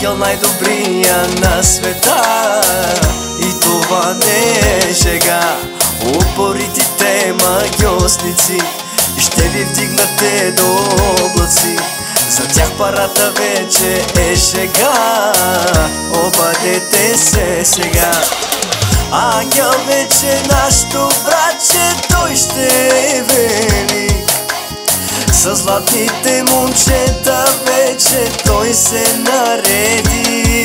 ангел най-добрия на света. И това не е шега, упоритите магиосници ще ви вдигнате до облаци. За тях парата вече е шега, обадете се сега. Ангел вече нашето братче, той ще е велик. Със златните момчета вече той се нареди,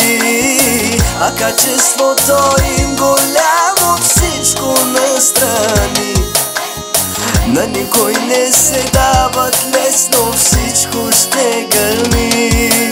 а качеството им голямо, всичко настрани. На никой не се дават лесно, всичко ще гърми.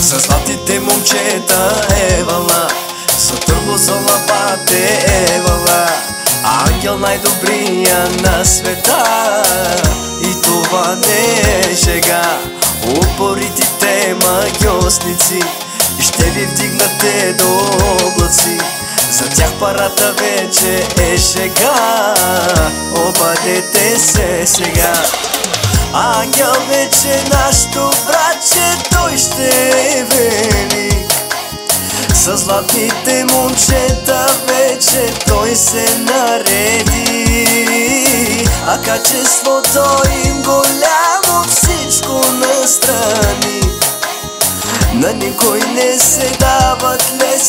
За златите момчета е вълна, за турбозалапате е вълна. Ангел най-добрия на света. И това не е шега, упоритите магиосници ще ви вдигнате до облаци. За тях парата вече е шега, обадете се сега. Ангел вече нашето братче, той ще е велик. Със златните момчета вече той се нареди, а качеството им голямо, всичко настрани. На никой не се дават лесно.